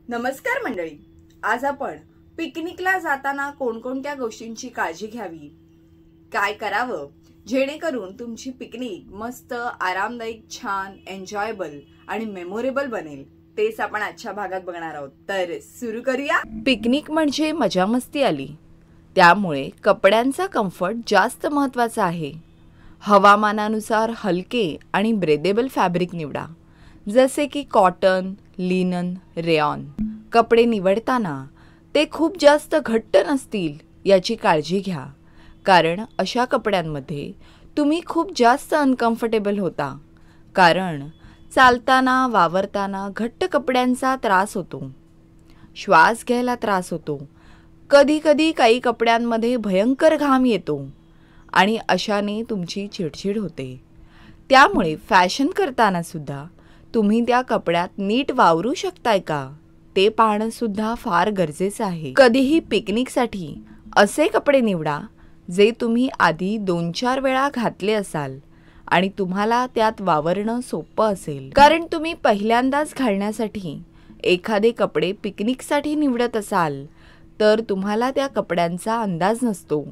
नमस्कार मंडळी. आज आपण पिकनिकला जाताना कोणकोणत्या गोष्टींची काळजी घ्यावी, काय करावं जेणेकरून तुमची पिकनिक मस्त आरामदायक, छान, एन्जॉयबल आणि मेमोरेबल बनेल, तेच आपण आजच्या भागात बघणार आहोत. तर सुरू करूया. पिकनिक म्हणजे मजा मस्ती आली, त्यामुळे कपड्यांचा कम्फर्ट जास्त महत्त्वाचा आहे. हवामानानुसार हलके आणि ब्रेदेबल फॅब्रिक निवडा, जसे की कॉटन, लिनन, रेयॉन. कपडे निवडताना ते खूप जास्त घट्ट नसतील याची काळजी घ्या, कारण अशा कपड्यांमध्ये तुम्ही खूप जास्त अनकम्फर्टेबल होता. कारण चालताना वावरताना घट्ट कपड्यांचा त्रास होतो, श्वास घ्यायला त्रास होतो, कधी कधी काही कपड्यांमध्ये भयंकर घाम येतो आणि अशाने तुमची चिडचिड होते. त्यामुळे फॅशन करताना सुद्धा तुम्ही त्या कपड्यात नीट वावरू शकताय का ते पाहणं सुद्धा फार गरजेचं आहे. कधीही पिकनिकसाठी असे कपडे निवडा जे तुम्ही आधी 2-4 वेळा घातले असाल आणि तुम्हाला त्यात वावरणं सोपं असेल. कारण तुम्ही पहिल्यांदाच घालण्यासाठी एखादे कपडे पिकनिकसाठी निवडत असाल तर तुम्हाला त्या कपड्यांचा अंदाज नसतो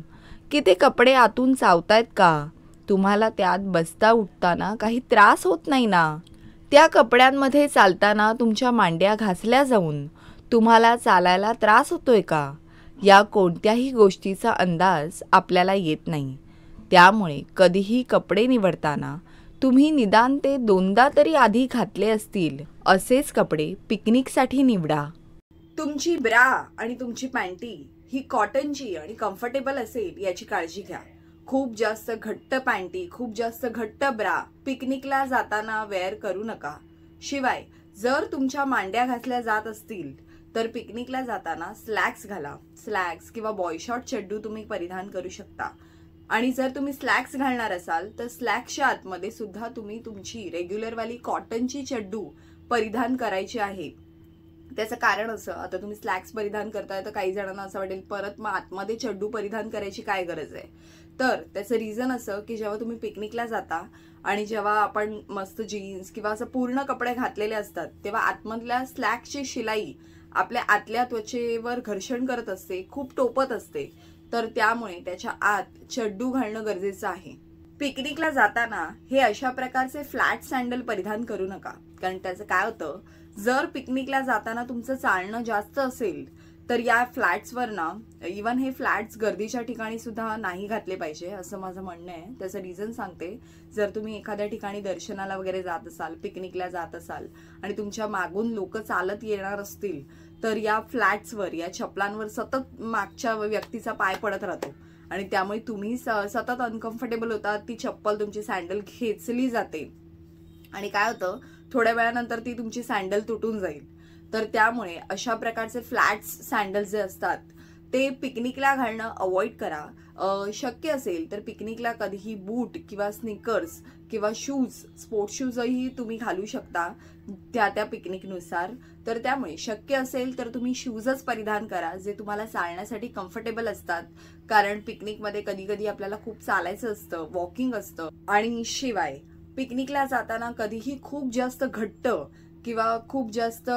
की ते कपडे आतून चावतायत का, तुम्हाला त्यात बसता उठताना काही त्रास होत नाही ना, त्या कपड्यांमध्ये चालताना तुमच्या मांड्या घासल्या जाऊन तुम्हाला चालायला त्रास होतोय का, या कोणत्याही गोष्टीचा अंदाज आपल्याला येत नाही. त्यामुळे कधीही कपडे निवडताना तुम्ही निदान ते 2दा तरी आधी घातले असतील असेच कपडे पिकनिकसाठी निवडा. तुमची ब्रा आणि तुमची पॅन्टी ही कॉटनची आणि कम्फर्टेबल असेल याची काळजी घ्या. खूप जास्त घट्ट पॅन्टी, खूप जास्त घट्ट ब्रा पिकनिकला जाताना वेअर करू नका. शिवाय जर तुमच्या मांड्या घासल्या जात असतील तर पिकनिकला जाताना स्लॅक्स घाला. स्लॅक्स किंवा बॉय शॉर्ट चड्डू तुम्ही परिधान करू शकता. आणि जर तुम्ही स्लॅक्स घालणार असाल तर स्लॅक्सच्या आतमध्ये सुद्धा तुम्ही तुमची रेग्युलरवाली कॉटनची चड्डू परिधान करायची आहे. त्याचं कारण असं, आता तुम्ही स्लॅक्स परिधान करताय तर काही जणांना असं वाटेल परत मग आतमध्ये चड्डू परिधान करायची काय गरज आहे. तर त्याचं रिझन असं की जेव्हा तुम्ही पिकनिकला जाता आणि जेव्हा आपण मस्त जीन्स किंवा असं पूर्ण कपडे घातलेले असतात तेव्हा आतमधल्या स्लॅक्सची शिलाई आपल्या आतल्या त्वचेवर घर्षण करत असते, खूप टोपत असते. तर त्यामुळे त्याच्या आत चड्डू घालणं गरजेचं आहे. पिकनिकला जाताना हे अशा प्रकारचे फ्लॅट सँडल परिधान करू नका, कारण त्याचं काय होतं, जर पिकनिकला जाताना तुमचं चालणं जास्त असेल तर या फ्लॅट्सवर ना, इवन हे फ्लॅट्स गर्दीच्या ठिकाणी सुद्धा नाही घातले पाहिजे असं माझं म्हणणं आहे. त्याचं रिझन सांगते. जर तुम्ही एखाद्या ठिकाणी दर्शनाला वगैरे जात असाल, पिकनिकला जात असाल आणि तुमच्या मागून लोक चालत येणार असतील तर या फ्लॅट्सवर, या चपलांवर सतत मागच्या व्यक्तीचा पाय पडत राहतो आणि त्यामुळे तुम्ही सतत अनकम्फर्टेबल होतात. ती चप्पल, तुमची सँडल खेचली जाते आणि काय होतं, थोड्या वेळानंतर ती तुमची सँडल तुटून जाईल. तर त्यामुळे अशा प्रकारचे फ्लॅट्स सँडल्स जे असतात ते पिकनिकला घालणं अवॉइड करा. शक्य असेल तर पिकनिकला कधीही बूट किंवा स्निकर्स किंवा शूज, स्पोर्ट्स शूजही तुम्ही घालू शकता त्या पिकनिकनुसार. तर त्यामुळे शक्य असेल तर तुम्ही शूजच परिधान करा जे तुम्हाला चालण्यासाठी कम्फर्टेबल असतात. कारण पिकनिकमध्ये कधी कधी आपल्याला खूप चालायचं असतं, वॉकिंग असतं. आणि शिवाय पिकनिकला जाताना कधीही खूप जास्त घट्ट किंवा खूप जास्त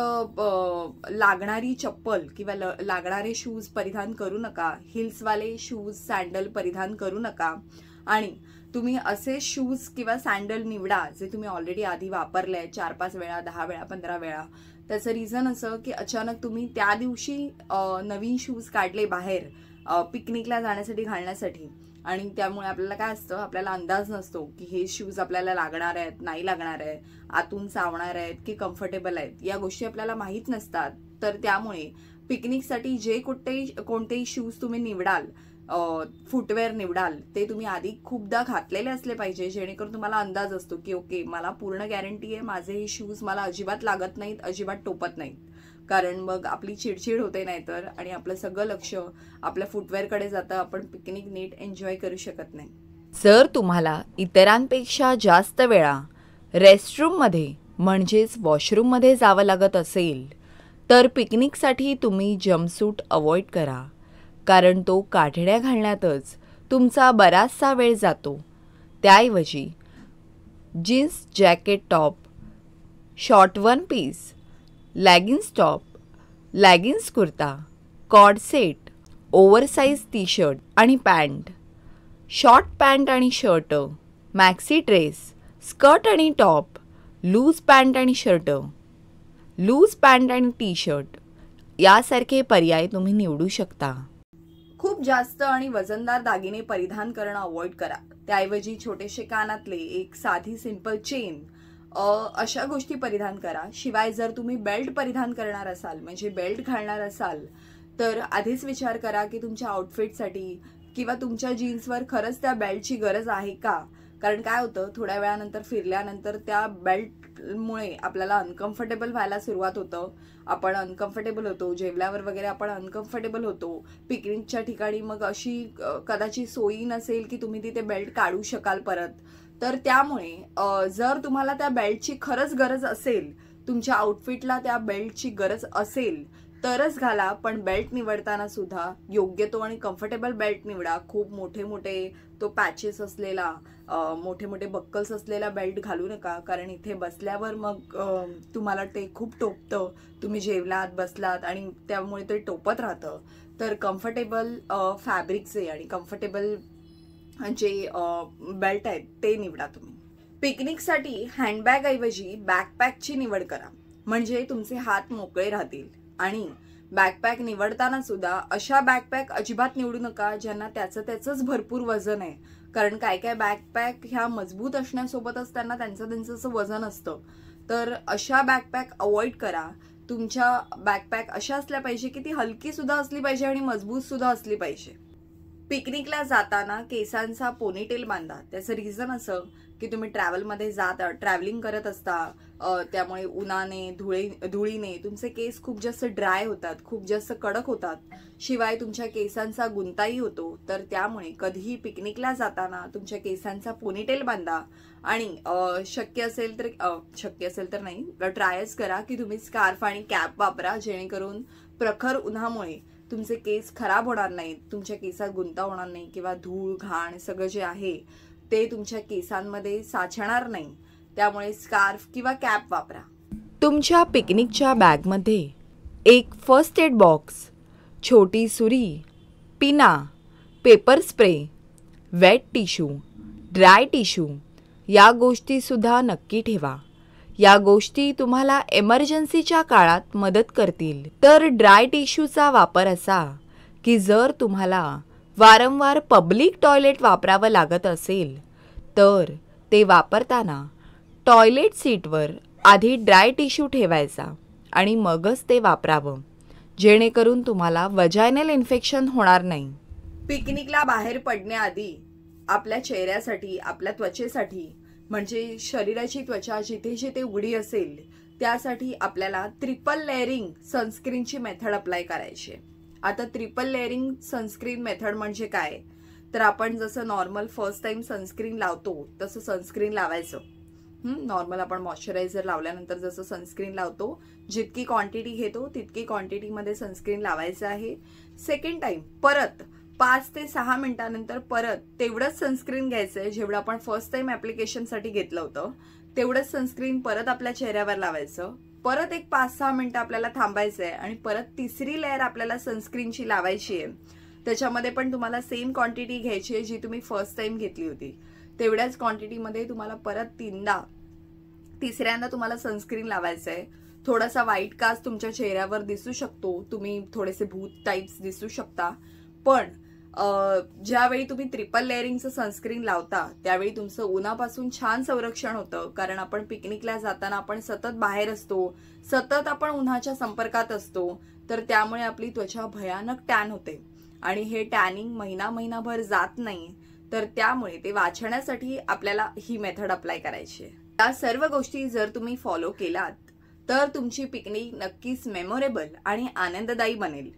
लागणारी चप्पल किंवा लागणारे शूज परिधान करू नका. हिल्सवाले शूज, सँडल परिधान करू नका. आणि तुम्ही असे शूज किंवा सँडल निवडा जे तुम्ही ऑलरेडी आधी वापरले 4-5 वेळा, 10 वेळा, 15 वेळा. त्याचं रिझन असं की अचानक तुम्ही त्या दिवशी नवीन शूज काढले बाहेर पिकनिकला जाण्यासाठी घालण्यासाठी आणि त्यामुळे आपल्याला काय असतं, आपल्याला अंदाज नसतो की हे शूज आपल्याला लागणार आहेत, नाही लागणार आहे, आतून चावणार आहेत की कम्फर्टेबल आहेत, या गोष्टी आपल्याला माहीत नसतात. तर त्यामुळे पिकनिकसाठी जे कोणतेही शूज तुम्ही निवडाल, फुटवेअर निवडाल, ते तुम्ही आधी खूपदा घातलेले असले पाहिजे, जेणेकरून तुम्हाला अंदाज असतो की ओके, मला पूर्ण गॅरंटी आहे माझे हे शूज मला अजिबात लागत नाहीत, अजिबात टोपत नाहीत. कारण मग आपली चिडचिड होते नाहीतर, आणि आपलं सगळं लक्ष आपल्या फुटवेअरकडे जातं, आपण पिकनिक नीट एन्जॉय करू शकत नाही. जर तुम्हाला इतरांपेक्षा जास्त वेळा रेस्टरूममध्ये म्हणजेच वॉशरूममध्ये जावं लागत असेल तर पिकनिकसाठी तुम्ही जम्पसूट अवॉइड करा, कारण तो काठड्या घालण्यातच तुमचा बराचसा वेळ जातो. त्याऐवजी jeans jacket top, short one piece, leggings top, leggings kurta, cord set, oversize T shirt आणि पॅन्ट, शॉर्ट पॅन्ट आणि शर्ट, मॅक्सी ड्रेस, स्कर्ट आणि टॉप, लूज पॅन्ट आणि शर्ट, लूज पॅन्ट आणि टी शर्ट यासारखे पर्याय तुम्ही निवडू शकता. खूप जास्त आणि वजनदार दागिने परिधान करणं अवॉइड करा. त्याऐवजी छोटेसे कानातले, एक साधी सिंपल चेन अशा गोष्टी परिधान करा. शिवाय जर तुम्ही बेल्ट परिधान करणार असाल, म्हणजे बेल्ट घालणार असाल, तर आधीच विचार करा की तुमच्या आउटफिटसाठी किंवा तुमच्या जीन्सवर खरंच त्या बेल्टची गरज आहे का. कारण काय होतं, थोड्या वेळानंतर फिरल्यानंतर त्या बेल्टमुळे आपल्याला अनकम्फर्टेबल व्हायला सुरुवात होतं. आपण अनकम्फर्टेबल होतो, जेवल्यावर वगैरे आपण अनकम्फर्टेबल होतो. पिकनिकच्या ठिकाणी मग अशी कदाचित सोयी नसेल की तुम्ही तिथे बेल्ट काढू शकाल परत. तर त्यामुळे जर तुम्हाला त्या बेल्टची खरंच गरज असेल, तुमच्या आउटफिटला त्या बेल्टची गरज असेल तरच घाला. पण बेल्ट निवडताना सुद्धा योग्य तो आणि कम्फर्टेबल बेल्ट निवडा. खूप मोठे मोठे तो पॅचेस असलेला, मोठे मोठे बक्कल्स असलेला बेल्ट घालू नका. कारण इथे बसल्यावर मग तुम्हाला ते खूप टोपतं. तुम्ही जेवलात, बसलात आणि त्यामुळे ते टोपत राहतं. तर कम्फर्टेबल फॅब्रिकचे आणि कम्फर्टेबल जे बेल्ट आहेत ते निवडा तुम्ही. पिकनिकसाठी हँडबॅग ऐवजी बॅकपॅकची निवड करा, म्हणजे तुमचे हात मोकळे राहतील. आणि बॅकपॅक निवडताना सुद्धा अशा बॅकपॅक अजिबात निवडू नका ज्यांना त्याचंच भरपूर वजन आहे. कारण काय काय बॅकपॅक ह्या मजबूत असण्यासोबतच त्यांना त्यांचं वजन असतं. तर अशा बॅकपॅक अवॉइड करा. तुमच्या बॅकपॅक अशा असल्या पाहिजे की ती हलकी सुद्धा असली पाहिजे आणि मजबूत सुद्धा असली पाहिजे. पिकनिकला जाताना केसांचा पोनीटेल बांधा. त्याचं रिझन असं की तुम्ही ट्रॅव्हलिंग करत असता, त्यामुळे उन्हाने, धुळीने तुमचे केस खूप जास्त ड्राय होतात, खूप जास्त कडक होतात. शिवाय तुमच्या केसांचा गुंताही होतो. तर त्यामुळे कधीही पिकनिकला जाताना तुमच्या केसांचा पोनीटेल बांधा. आणि शक्य असेल तर नाही, ट्रायच करा की तुम्ही स्कार्फ आणि कॅप वापरा, जेणेकरून प्रखर उन्हामुळे तुमचे केस खराब होणार नाहीत, तुमच्या केसात गुंता होणार नाही किंवा धूळ, घाण सगळं जे आहे ते तुमच्या केसांमध्ये साचणार नाही. त्यामुळे स्कार्फ किंवा कॅप वापरा. तुमच्या पिकनिकच्या बॅगमध्ये एक फर्स्ट एड बॉक्स, छोटी सुरी, पिना, paper spray, wet tissue, dry tissue या गोष्टीसुद्धा नक्की ठेवा. या गोष्टी तुम्हाला एमर्जन्सीच्या काळात मदत करतील. तर ड्राय टिश्यूचा वापर असा की जर तुम्हाला वारंवार पब्लिक टॉयलेट वापरावं लागत असेल तर ते वापरताना टॉयलेट सीटवर आधी ड्राय टिश्यू ठेवायचा आणि मगच ते वापरावं, जेणेकरून तुम्हाला वजायनल इन्फेक्शन होणार नाही. पिकनिकला बाहेर पडण्याआधी आपल्या चेहऱ्यासाठी, आपल्या त्वचेसाठी, म्हणजे शरीराची त्वचा जिथे जिथे उघडी असेल त्यासाठी आपल्याला ट्रिपल लेअरिंग सनस्क्रीनची मेथड अप्लाय करायची. आता ट्रिपल लेअरिंग सनस्क्रीन मेथड म्हणजे काय, तर आपण जसं नॉर्मल फर्स्ट टाइम सनस्क्रीन लावतो तसं सनस्क्रीन लावायचं. नॉर्मल आपण मॉइश्चरायझर लावल्यानंतर जसं सनस्क्रीन लावतो, जितकी क्वांटिटी घेतो तितकी क्वांटिटीमध्ये सनस्क्रीन लावायचं आहे. सेकंड टाइम परत 5 ते 6 मिनिटांनंतर परत तेवढंच सनस्क्रीन घ्यायचंय जेवढं आपण फर्स्ट टाइम ऍप्लिकेशनसाठी घेतलं होतं, तेवढंच सनस्क्रीन परत आपल्या चेहऱ्यावर लावायचं. परत एक 5-6 मिनिटं आपल्याला थांबायचंय आणि परत तिसरी लेअर आपल्याला सनस्क्रीनची लावायची आहे. त्याच्यामध्ये पण तुम्हाला सेम क्वांटिटी घ्यायची आहे जी तुम्ही फर्स्ट टाइम घेतली होती. तेवढ्याच क्वांटिटीमध्ये तुम्हाला परत तिसऱ्यांदा तुम्हाला सनस्क्रीन लावायचं आहे. थोडासा व्हाईट कास्ट तुमच्या चेहऱ्यावर दिसू शकतो, तुम्ही थोडेसे भूत टाइप्स दिसू शकता. पण ज्यावेळी तुम्ही ट्रिपल लेअरिंगचं सनस्क्रीन लावता त्यावेळी तुमचं उन्हापासून छान संरक्षण होतं. कारण आपण पिकनिकला जाताना आपण सतत बाहेर असतो, सतत आपण उन्हाच्या संपर्कात असतो. तर त्यामुळे आपली त्वचा भयानक टॅन होते आणि हे टॅनिंग महिनाभर जात नाही. तर त्यामुळे ते वाचण्यासाठी आपल्याला ही मेथड अप्लाय करायची आहे. या सर्व गोष्टी जर तुम्ही फॉलो केलात तर तुमची पिकनिक नक्कीच मेमोरेबल आणि आनंददायी बनेल.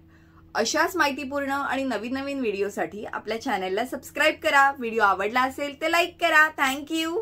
अशाच माहितीपूर्ण आणि नवीन व्हिडिओसाठी आपल्या चॅनलला सबस्क्राईब करा. व्हिडिओ आवडला असेल तर लाईक करा. थँक्यू.